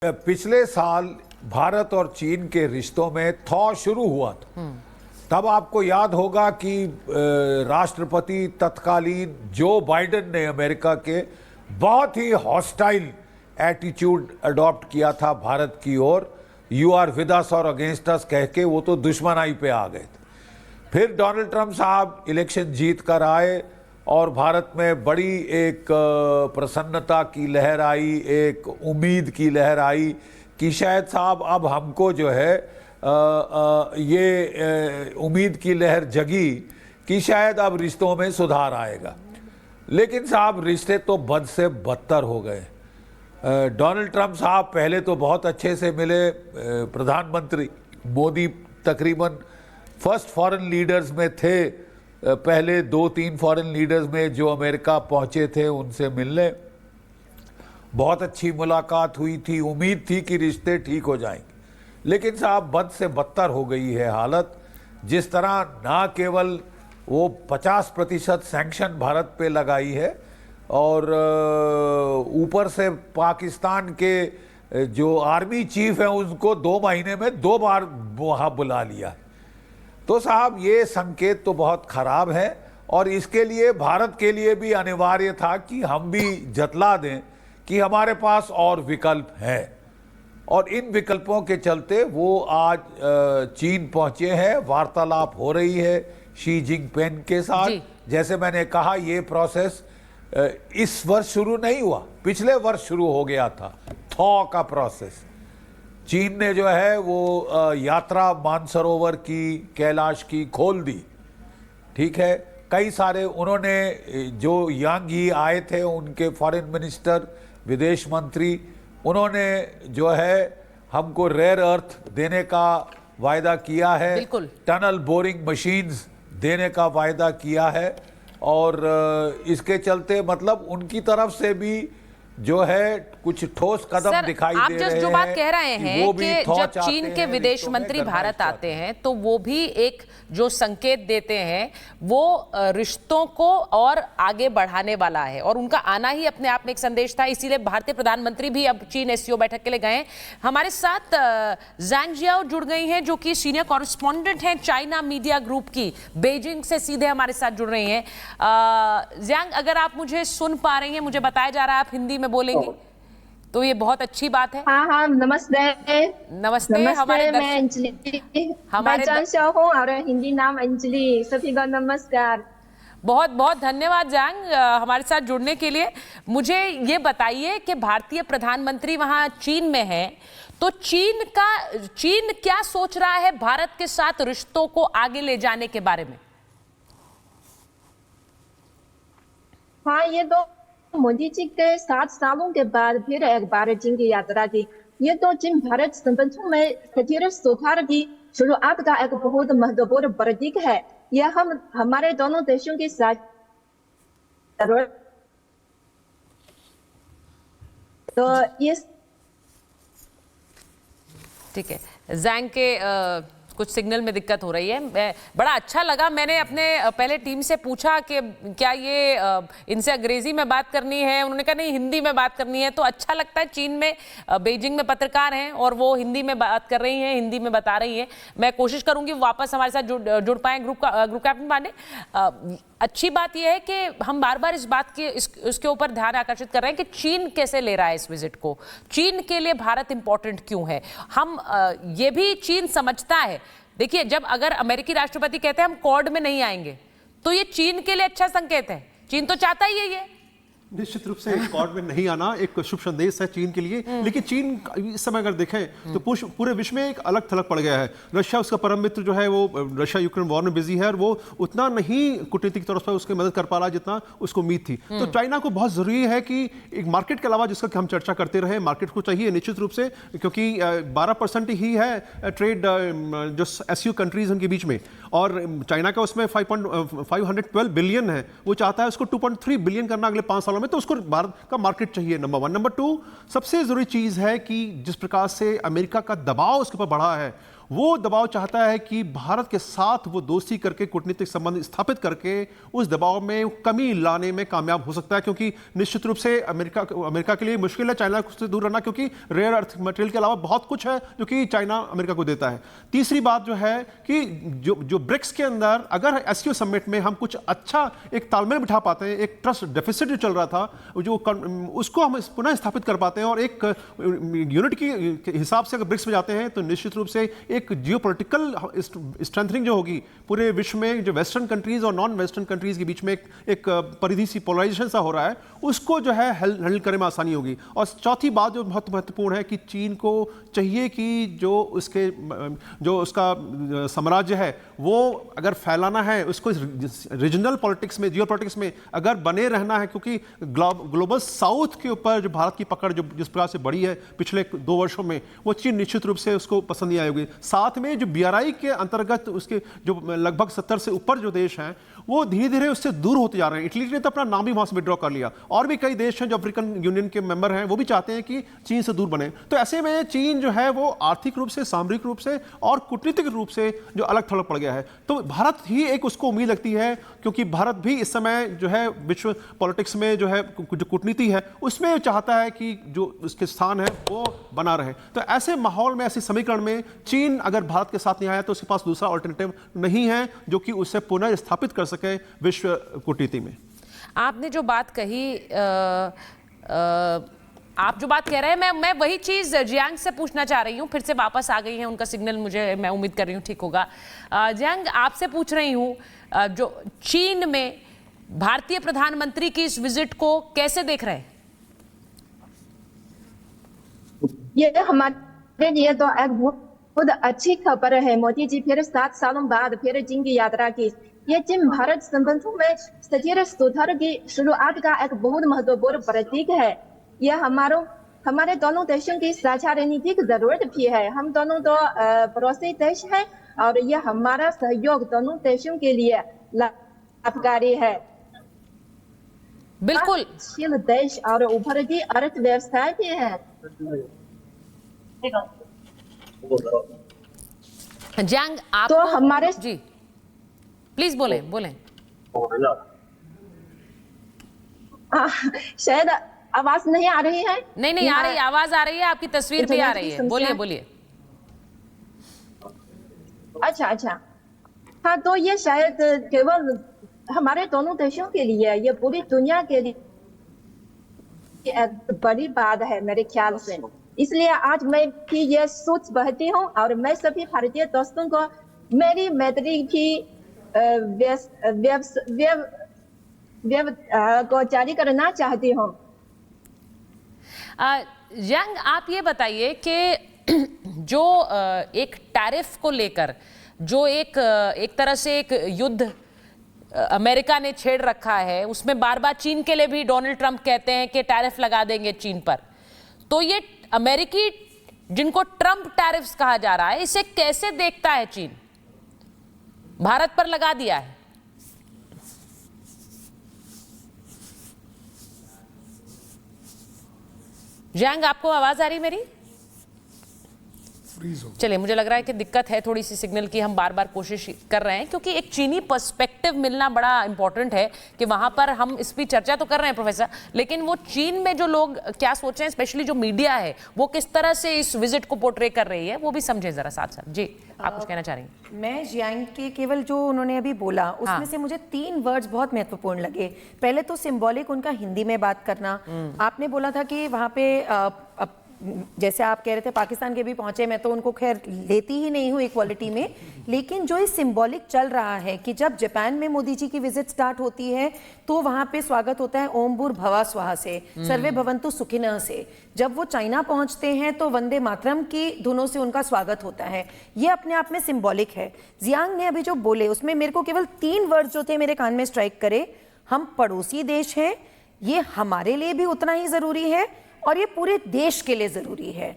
पिछले साल भारत और चीन के रिश्तों में थॉ शुरू हुआ था। तब आपको याद होगा कि राष्ट्रपति तत्कालीन जो बाइडेन ने अमेरिका के बहुत ही हॉस्टाइल एटीट्यूड अडॉप्ट किया था भारत की ओर। यू आर विद अस और अगेंस्ट अस कह के वो तो दुश्मनाई पे आ गए थे। फिर डोनाल्ड ट्रंप साहब इलेक्शन जीत कर आए और भारत में बड़ी एक प्रसन्नता की लहर आई, एक उम्मीद की लहर आई कि शायद साहब अब हमको जो है ये उम्मीद की लहर जगी कि शायद अब रिश्तों में सुधार आएगा। लेकिन साहब रिश्ते तो बद से बदतर हो गए। डोनाल्ड ट्रंप साहब पहले तो बहुत अच्छे से मिले, प्रधानमंत्री मोदी तकरीबन फर्स्ट फॉरेन लीडर्स में थे, पहले 2-3 फॉरेन लीडर्स में जो अमेरिका पहुंचे थे उनसे मिलने। बहुत अच्छी मुलाकात हुई थी, उम्मीद थी कि रिश्ते ठीक हो जाएंगे। लेकिन साहब बद से बदतर हो गई है हालत। जिस तरह ना केवल वो 50% सैंक्शन भारत पे लगाई है और ऊपर से पाकिस्तान के जो आर्मी चीफ हैं उनको 2 महीने में 2 बार वहाँ बुला लिया। तो साहब ये संकेत तो बहुत खराब है और इसके लिए भारत के लिए भी अनिवार्य था कि हम भी जतला दें कि हमारे पास और विकल्प हैं। और इन विकल्पों के चलते वो आज चीन पहुंचे हैं, वार्तालाप हो रही है शी जिनपिंग के साथ। जैसे मैंने कहा ये प्रोसेस इस वर्ष शुरू नहीं हुआ, पिछले वर्ष शुरू हो गया था थॉ का प्रोसेस। चीन ने जो है वो यात्रा मानसरोवर की, कैलाश की खोल दी, ठीक है। कई सारे उन्होंने जो यांग ही आए थे उनके फॉरेन मिनिस्टर, विदेश मंत्री, उन्होंने जो है हमको रेयर अर्थ देने का वायदा किया है, टनल बोरिंग मशीन्स देने का वायदा किया है। और इसके चलते मतलब उनकी तरफ से भी जो है कुछ ठोस कदम दिखाई दे रहे हैं। जो बात कह रहे हैं कि जब चीन के विदेश मंत्री भारत आते हैं तो वो भी एक जो संकेत देते हैं वो रिश्तों को और आगे बढ़ाने वाला है और उनका आना ही अपने आप में एक संदेश था। इसीलिए भारतीय प्रधानमंत्री भी अब चीन एससीओ बैठक के लिए गए। हमारे साथ जैंग जियाओ जुड़ गई हैं जो कि सीनियर कॉरेस्पॉन्डेंट हैं चाइना मीडिया ग्रुप की, बीजिंग से सीधे हमारे साथ जुड़ रही हैं। जैंग, अगर आप मुझे सुन पा रही हैं, मुझे बताया जा रहा है आप हिंदी में बोलेंगी तो ये बहुत अच्छी बात है। हाँ, नमस्ते। नमस्ते। हमारे मैं अंजलि, हमारे हूँ और हिंदी नाम अंजलि। सभी को नमस्कार। बहुत बहुत धन्यवाद जैंग हमारे साथ जुड़ने के लिए। मुझे ये बताइए कि भारतीय प्रधानमंत्री वहां चीन में है तो चीन क्या सोच रहा है भारत के साथ रिश्तों को आगे ले जाने के बारे में? हाँ, ये तो मोदी जी के 7 सालों के बाद फिर एक बार चीन की यात्रा की। ये तो चीन भारत संबंधों में स्थिर सुधार की शुरुआत का एक बहुत महत्वपूर्ण प्रतीक है। यह हमारे दोनों देशों के साथ तो ये ठीक है। जैंग के कुछ सिग्नल में दिक्कत हो रही है। बड़ा अच्छा लगा, मैंने अपने पहले टीम से पूछा कि क्या ये इनसे अंग्रेजी में बात करनी है, उन्होंने कहा नहीं हिंदी में बात करनी है। तो अच्छा लगता है, चीन में बीजिंग में पत्रकार हैं और वो हिंदी में बात कर रही हैं, हिंदी में बता रही हैं। मैं कोशिश करूंगी वापस हमारे साथ जुड़ पाए ग्रुप कैप्टन पांडे। अच्छी बात यह है कि हम बार बार इस बात के इसके ऊपर ध्यान आकर्षित कर रहे हैं कि चीन कैसे ले रहा है इस विजिट को, चीन के लिए भारत इंपॉर्टेंट क्यों है। हम ये भी चीन समझता है। देखिए, जब अगर अमेरिकी राष्ट्रपति कहते हैं हम क्वाड में नहीं आएंगे तो ये चीन के लिए अच्छा संकेत है। चीन तो चाहता ही है ये निश्चित रूप से क्वाड में नहीं आना एक शुभ संदेश है चीन के लिए। लेकिन चीन इस समय अगर देखें तो पूरे विश्व में एक अलग थलग पड़ गया है। रशिया उसका परम मित्र जो है वो रशिया यूक्रेन वॉर में बिजी है और वो उतना नहीं कूटनीतिक तौर पर उसकी मदद कर पा रहा जितना उसको उम्मीद थी। तो चाइना को बहुत जरूरी है कि एक मार्केट के अलावा जिसका हम चर्चा करते रहे, मार्केट को चाहिए निश्चित रूप से, क्योंकि 12% ही है ट्रेड जो एससीओ कंट्रीज उनके बीच में और चाइना का उसमें 512 बिलियन है। वो चाहता है उसको 2.3 बिलियन करना अगले 5 सालों में। तो उसको भारत का मार्केट चाहिए, नंबर 1। नंबर 2, सबसे जरूरी चीज है कि जिस प्रकार से अमेरिका का दबाव उसके ऊपर बढ़ा है वो दबाव चाहता है कि भारत के साथ वो दोस्ती करके कूटनीतिक संबंध स्थापित करके उस दबाव में कमी लाने में कामयाब हो सकता है, क्योंकि निश्चित रूप से अमेरिका के लिए मुश्किल है चाइना से दूर रहना, क्योंकि रेयर अर्थ मटेरियल के अलावा बहुत कुछ है जो कि चाइना अमेरिका को देता है। तीसरी बात जो है कि जो ब्रिक्स के अंदर अगर एससीओ समिट में हम कुछ अच्छा एक तालमेल बिठा पाते हैं, एक ट्रस्ट डेफिसिट जो चल रहा था जो उसको हम पुनः स्थापित कर पाते हैं और एक यूनिट के हिसाब से अगर ब्रिक्स में जाते हैं तो निश्चित रूप से एक जियोपॉलिटिकल स्ट्रेंथनिंग जो होगी पूरे विश्व में, जो वेस्टर्न कंट्रीज और नॉन वेस्टर्न कंट्रीज के बीच में एक परिधि सी पोलराइजेशन सा हो रहा है, उसको जो है हैंडल करने में आसानी होगी। और चौथी बात जो बहुत महत्वपूर्ण है कि चीन को चाहिए कि जो उसका साम्राज्य है वो अगर फैलाना है, उसको रीजनल पॉलिटिक्स में, जियो पॉलिटिक्स में अगर बने रहना है, क्योंकि ग्लोबल साउथ के ऊपर जो भारत की पकड़ जो जिस प्रकार से बढ़ी है पिछले 2 वर्षों में, वो चीन निश्चित रूप से उसको पसंद नहीं आएगी। साथ में जो BRI के अंतर्गत उसके जो लगभग 70 से ऊपर जो देश हैं वो धीरे धीरे उससे दूर होते जा रहे हैं। इटली ने तो अपना नाम भी वहां से विड्रॉ कर लिया, और भी कई देश हैं जो अफ्रीकन यूनियन के मेंबर हैं, वो भी चाहते हैं कि चीन से दूर बने। तो ऐसे में चीन जो है वो आर्थिक रूप से, सामरिक रूप से और कूटनीतिक रूप से जो अलग थलग पड़ गया है। तो भारत ही एक उसको उम्मीद लगती है, क्योंकि भारत भी इस समय जो है विश्व पॉलिटिक्स में जो है जो कूटनीति है उसमें चाहता है कि जो उसके स्थान है वो बना रहे। तो ऐसे माहौल में, ऐसे समीकरण में चीन अगर भारत के साथ नहीं आया तो उसके पास दूसरा ऑल्टरनेटिव नहीं है जो कि उसे पुनः स्थापित कर सके विश्व कूटनीति में। आपने जो बात कही, आप जो बात कह रहे हैं, मैं वही चीज जियांग से पूछना चाह रही हूँ। फिर से वापस आ गई हैं, उनका सिग्नल मुझे, मैं उम्मीद कर रही हूँ ठीक होगा। जियांग, आपसे पूछ रही हूँ, जो चीन में भारतीय प्रधानमंत्री की इस विजिट को कैसे देख रहे हैं? ये हमारे लिए तो एक बहुत अच्छी खबर है। मोदी जी फिर 7 सालों बाद फिर चीन की यात्रा की। ये चीन भारत संबंधों में स्थिर सुधार की शुरुआत का एक बहुत महत्वपूर्ण प्रतीक है। यह हमारे दोनों देशों की साझा रणनीति की जरूरत भी है। हम दोनों तो पड़ोसी देश हैं और यह हमारा सहयोग दोनों देशों के लिए लाभकारी है। बिल्कुल, शील देश और उभरती अर्थव्यवस्था भी है। जियांग, आप तो हमारे जी प्लीज बोलें। शायद आवाज नहीं आ रही है। नहीं आ रही, आवाज आ रही है, आपकी तस्वीर भी आ रही है। बोलिए। अच्छा। हाँ, तो ये शायद केवल हमारे दोनों देशों के लिए, ये पूरी दुनिया के लिए एक बड़ी बात है मेरे ख्याल से। इसलिए आज मैं भी ये सोच बहती हूँ और मैं सभी भारतीय दोस्तों को मेरी मैत्री की को जारी करना चाहती हूँ। जियांग, आप ये बताइए कि जो एक टैरिफ को लेकर जो एक तरह से एक युद्ध अमेरिका ने छेड़ रखा है, उसमें बार बार चीन के लिए भी डोनाल्ड ट्रंप कहते हैं कि टैरिफ लगा देंगे चीन पर। तो ये अमेरिकी, जिनको ट्रंप टैरिफ्स कहा जा रहा है, इसे कैसे देखता है चीन? भारत पर लगा दिया है। जियांग, आपको आवाज आ रही मेरी? चलिए, मुझे लग रहा है कि दिक्कत है थोड़ी सी सिग्नल की। हम बार बार कोशिश कर रहे हैं, क्योंकि एक चीनी पर्सपेक्टिव मिलना बड़ा इंपॉर्टेंट है कि वहां पर हम इस पर चर्चा तो कर रहे हैं प्रोफेसर, लेकिन वो चीन में जो लोग क्या सोच रहे हैं, स्पेशली जो मीडिया है, वो किस तरह से इस विजिट को पोर्ट्रे कर रही है, वो भी समझे जरा साथ साथ। जी, आप कुछ कहना चाह रही हैं? मैं जियांग के केवल जो उन्होंने अभी बोला उसमें से मुझे 3 वर्ड्स बहुत महत्वपूर्ण लगे। पहले तो सिंबॉलिक, उनका हिंदी में बात करना। आपने बोला था कि वहां पे जैसे आप कह रहे थे पाकिस्तान के भी पहुंचे, मैं तो उनको खैर लेती ही नहीं हूँ इक्वालिटी में, लेकिन जो ये सिंबॉलिक चल रहा है कि जब जापान में मोदी जी की विजिट स्टार्ट होती है तो वहां पे स्वागत होता है ओम भूर्भुवः स्वः से, सर्वे भवन्तु सुखिनः से। जब वो चाइना पहुंचते हैं तो वंदे मातरम की धुनों से उनका स्वागत होता है। ये अपने आप में सिंबॉलिक है। जियांग ने अभी जो बोले उसमें मेरे को केवल 3 वर्ड जो थे मेरे कान में स्ट्राइक करे। हम पड़ोसी देश हैं, ये हमारे लिए भी उतना ही जरूरी है और ये पूरे देश के लिए जरूरी है।